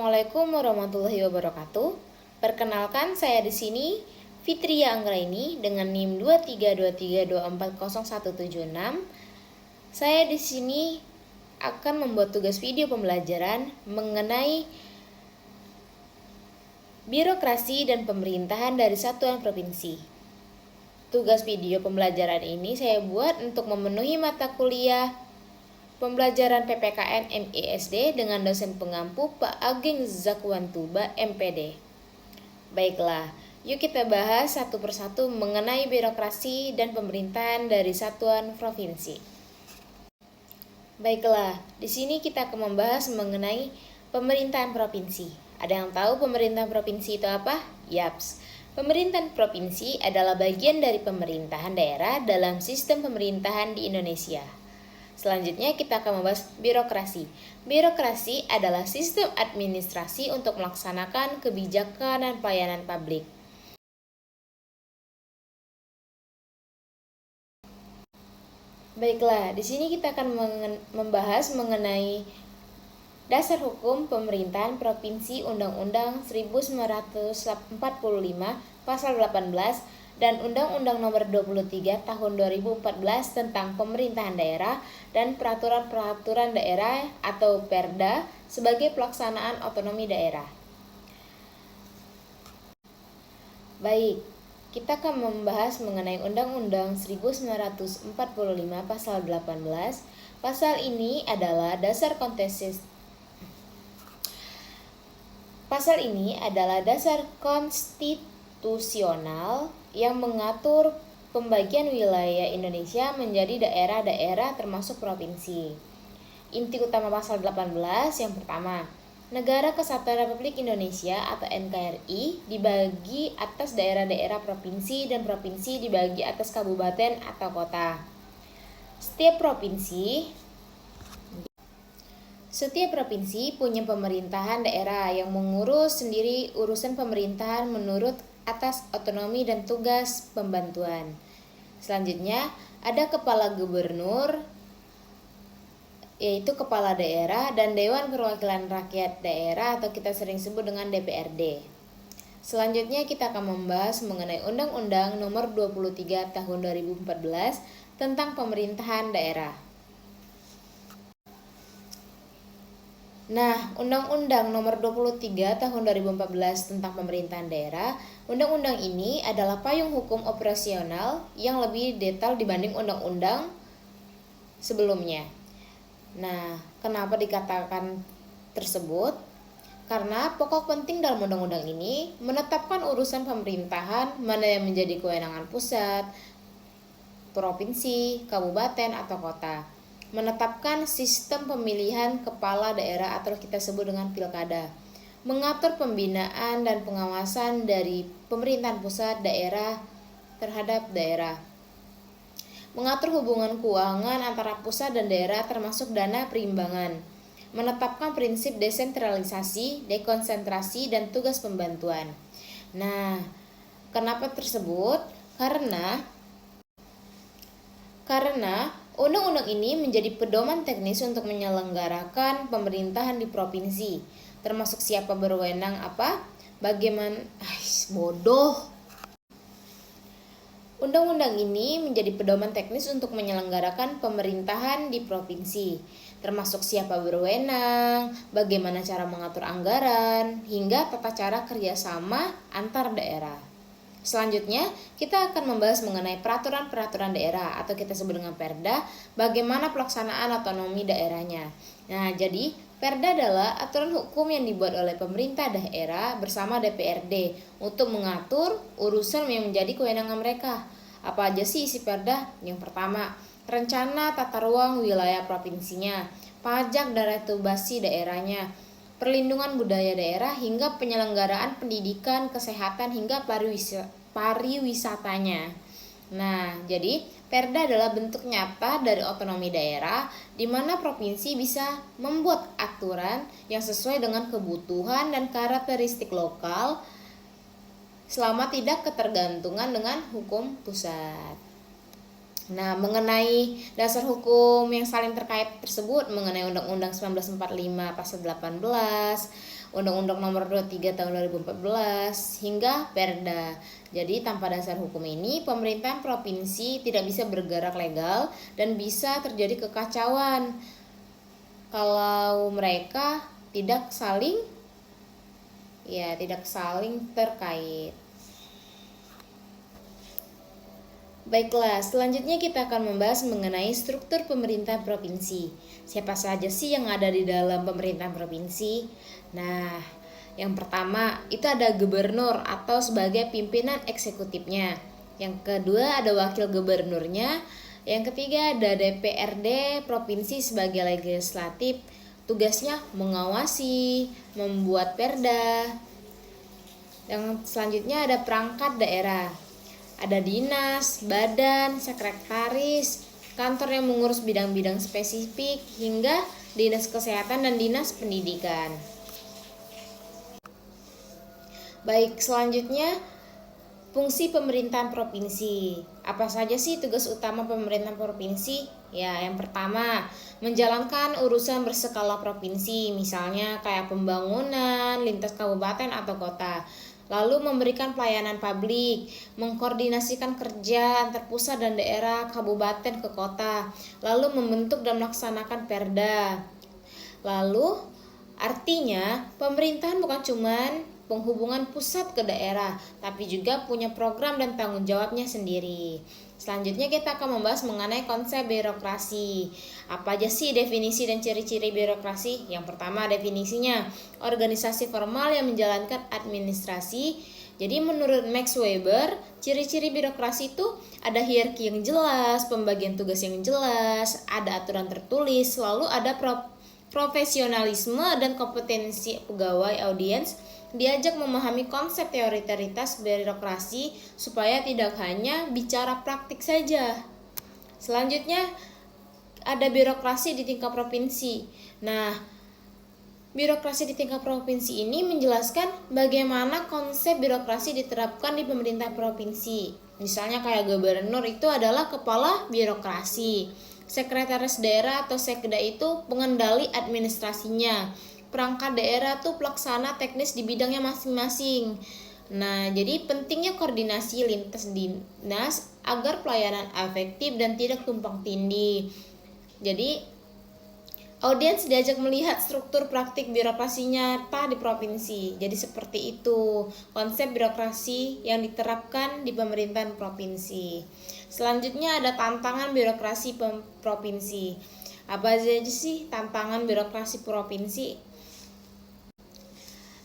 Assalamualaikum warahmatullahi wabarakatuh. Perkenalkan, saya di sini Fitria Anggraini dengan NIM 2323240176. Saya di sini akan membuat tugas video pembelajaran mengenai birokrasi dan pemerintahan dari satuan provinsi. Tugas video pembelajaran ini saya buat untuk memenuhi mata kuliah pembelajaran PPKN MISD dengan dosen pengampu Pak Ageng Zakwantuba MPD. Baiklah, yuk kita bahas satu persatu mengenai birokrasi dan pemerintahan dari satuan provinsi. Baiklah, di sini kita akan membahas mengenai pemerintahan provinsi. Ada yang tahu pemerintahan provinsi itu apa? Yaps. Pemerintahan provinsi adalah bagian dari pemerintahan daerah dalam sistem pemerintahan di Indonesia. Selanjutnya kita akan membahas birokrasi. Birokrasi adalah sistem administrasi untuk melaksanakan kebijakan dan pelayanan publik. Baiklah, di sini kita akan membahas mengenai dasar hukum pemerintahan provinsi Undang-Undang 1945 Pasal 18 dan Undang-Undang Nomor 23 Tahun 2014 tentang Pemerintahan Daerah dan Peraturan-Peraturan Daerah atau Perda sebagai pelaksanaan otonomi daerah. Baik, kita akan membahas mengenai Undang-Undang 1945 Pasal 18. Pasal ini adalah dasar konstitusional yang mengatur pembagian wilayah Indonesia menjadi daerah-daerah termasuk provinsi. Inti utama pasal 18 yang pertama, Negara Kesatuan Republik Indonesia atau NKRI dibagi atas daerah-daerah provinsi dan provinsi dibagi atas kabupaten atau kota. Setiap provinsi punya pemerintahan daerah yang mengurus sendiri urusan pemerintahan menurut atas otonomi dan tugas pembantuan. Selanjutnya, ada kepala gubernur, yaitu kepala daerah, dan Dewan Perwakilan Rakyat Daerah atau kita sering sebut dengan DPRD. Selanjutnya kita akan membahas mengenai Undang-Undang Nomor 23 Tahun 2014 tentang Pemerintahan Daerah. Nah, Undang-Undang Nomor 23 Tahun 2014 tentang Pemerintahan Daerah, undang-undang ini adalah payung hukum operasional yang lebih detail dibanding undang-undang sebelumnya. Nah, kenapa dikatakan tersebut? Karena pokok penting dalam undang-undang ini menetapkan urusan pemerintahan mana yang menjadi kewenangan pusat, provinsi, kabupaten, atau kota. Menetapkan sistem pemilihan kepala daerah atau kita sebut dengan pilkada, mengatur pembinaan dan pengawasan dari pemerintahan pusat daerah terhadap daerah, mengatur hubungan keuangan antara pusat dan daerah termasuk dana perimbangan, menetapkan prinsip desentralisasi, dekonsentrasi, dan tugas pembantuan. Nah, kenapa tersebut? Karena undang-undang ini menjadi pedoman teknis untuk menyelenggarakan pemerintahan di provinsi, termasuk siapa berwenang apa, bagaimana. Undang-undang ini menjadi pedoman teknis untuk menyelenggarakan pemerintahan di provinsi, termasuk siapa berwenang, bagaimana cara mengatur anggaran, hingga tata cara kerjasama antar daerah. Selanjutnya, kita akan membahas mengenai peraturan-peraturan daerah atau kita sebut dengan Perda, bagaimana pelaksanaan otonomi daerahnya. Nah, jadi Perda adalah aturan hukum yang dibuat oleh pemerintah daerah bersama DPRD untuk mengatur urusan yang menjadi kewenangan mereka. Apa aja sih isi Perda? Yang pertama, rencana tata ruang wilayah provinsinya, pajak dan retribusi daerahnya, perlindungan budaya daerah hingga penyelenggaraan pendidikan, kesehatan hingga pariwisatanya. Nah, jadi Perda adalah bentuk nyata dari otonomi daerah di mana provinsi bisa membuat aturan yang sesuai dengan kebutuhan dan karakteristik lokal selama tidak ketergantungan dengan hukum pusat. Nah, mengenai dasar hukum yang saling terkait tersebut mengenai Undang-Undang 1945 Pasal 18, Undang-Undang Nomor 23 Tahun 2014 hingga Perda. Jadi tanpa dasar hukum ini, pemerintahan provinsi tidak bisa bergerak legal dan bisa terjadi kekacauan kalau mereka tidak saling terkait. Baiklah, selanjutnya kita akan membahas mengenai struktur pemerintahan provinsi. Siapa saja sih yang ada di dalam pemerintahan provinsi? Nah, yang pertama itu ada gubernur atau sebagai pimpinan eksekutifnya. Yang kedua ada wakil gubernurnya. Yang ketiga ada DPRD provinsi sebagai legislatif. Tugasnya mengawasi, membuat perda. Yang selanjutnya ada perangkat daerah. Ada dinas, badan, sekretaris, kantor yang mengurus bidang-bidang spesifik, hingga dinas kesehatan dan dinas pendidikan. Baik, selanjutnya fungsi pemerintahan provinsi. Apa saja sih tugas utama pemerintahan provinsi? Ya, yang pertama, menjalankan urusan berskala provinsi, misalnya kayak pembangunan lintas kabupaten atau kota. Lalu memberikan pelayanan publik, mengkoordinasikan kerja antar pusat dan daerah, kabupaten ke kota, lalu membentuk dan melaksanakan perda. Lalu artinya pemerintahan bukan cuman penghubungan pusat ke daerah, tapi juga punya program dan tanggung jawabnya sendiri. Selanjutnya kita akan membahas mengenai konsep birokrasi. Apa aja sih definisi dan ciri-ciri birokrasi? Yang pertama definisinya, organisasi formal yang menjalankan administrasi. Jadi menurut Max Weber, ciri-ciri birokrasi itu ada hierarki yang jelas, pembagian tugas yang jelas, ada aturan tertulis, lalu ada profesionalisme dan kompetensi pegawai audiens, diajak memahami konsep teoritas birokrasi supaya tidak hanya bicara praktik saja. Selanjutnya ada birokrasi di tingkat provinsi. Nah, birokrasi di tingkat provinsi ini menjelaskan bagaimana konsep birokrasi diterapkan di pemerintah provinsi. Misalnya kayak gubernur itu adalah kepala birokrasi. Sekretaris daerah atau sekda itu pengendali administrasinya. Perangkat daerah tuh pelaksana teknis di bidangnya masing-masing. Nah, jadi pentingnya koordinasi lintas dinas agar pelayanan efektif dan tidak tumpang tindih. Jadi, audiens diajak melihat struktur praktik birokrasi nyata di provinsi. Jadi seperti itu konsep birokrasi yang diterapkan di pemerintahan provinsi. Selanjutnya ada tantangan birokrasi provinsi. Apa aja sih tantangan birokrasi provinsi?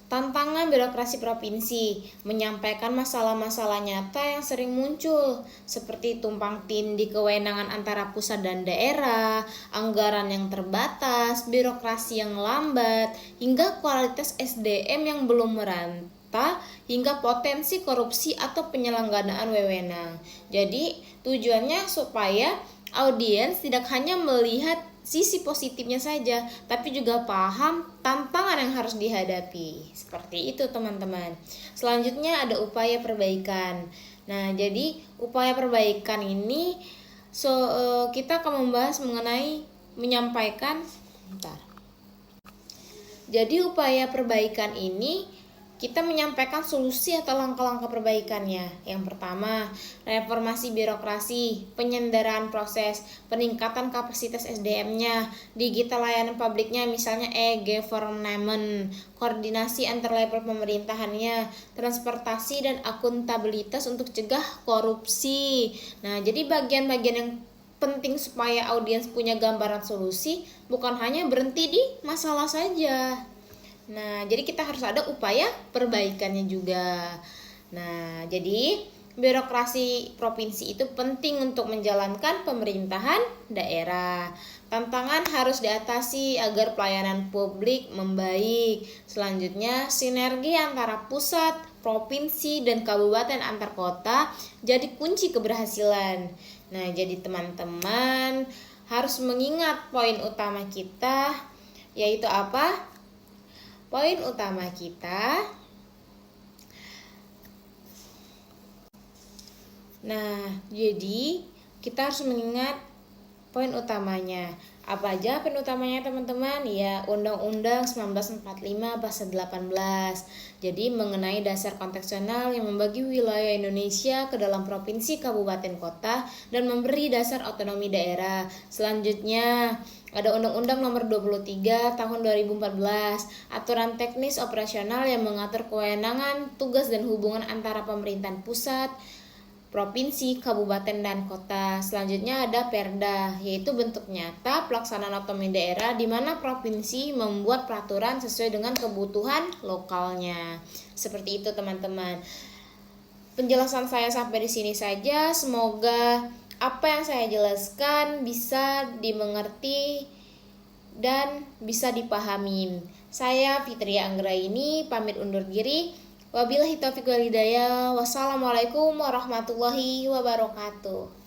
Tantangan birokrasi provinsi menyampaikan masalah-masalah nyata yang sering muncul, seperti tumpang tindih kewenangan antara pusat dan daerah, anggaran yang terbatas, birokrasi yang lambat, hingga kualitas SDM yang belum merata, hingga potensi korupsi atau penyalahgunaan wewenang. Jadi tujuannya supaya audiens tidak hanya melihat sisi positifnya saja, tapi juga paham tantangan yang harus dihadapi. Seperti itu teman-teman. Selanjutnya ada upaya perbaikan. Nah, jadi upaya perbaikan ini kita akan membahas mengenai menyampaikan Jadi upaya perbaikan ini kita menyampaikan solusi atau langkah-langkah perbaikannya. Yang pertama, reformasi birokrasi, penyenderaan proses, peningkatan kapasitas SDM-nya, digital layanan publiknya, misalnya e-government, koordinasi antar level pemerintahannya, transportasi dan akuntabilitas untuk cegah korupsi. Nah, jadi bagian-bagian yang penting supaya audiens punya gambaran solusi, bukan hanya berhenti di masalah saja. Nah, jadi kita harus ada upaya perbaikannya juga. Nah, jadi birokrasi provinsi itu penting untuk menjalankan pemerintahan daerah. Tantangan harus diatasi agar pelayanan publik membaik. Selanjutnya, sinergi antara pusat, provinsi, dan kabupaten antar kota jadi kunci keberhasilan. Nah, jadi teman-teman harus mengingat poin utama kita, yaitu apa? Poin utama kita. Nah, jadi kita harus mengingat poin utamanya. Apa aja penutamanya teman-teman? Ya, Undang-Undang 1945 Pasal 18. Jadi mengenai dasar kontekstual yang membagi wilayah Indonesia ke dalam provinsi, kabupaten, kota dan memberi dasar otonomi daerah. Selanjutnya ada Undang-Undang Nomor 23 Tahun 2014, aturan teknis operasional yang mengatur kewenangan, tugas dan hubungan antara pemerintahan pusat, provinsi, kabupaten, dan kota. Selanjutnya ada Perda, yaitu bentuk nyata pelaksanaan otonomi daerah di mana provinsi membuat peraturan sesuai dengan kebutuhan lokalnya. Seperti itu teman-teman. Penjelasan saya sampai di sini saja. Semoga apa yang saya jelaskan bisa dimengerti dan bisa dipahami. Saya Fitria Anggraini pamit undur diri. Wabillahi taufiq wal hidayah. Wassalamualaikum warahmatullahi wabarakatuh.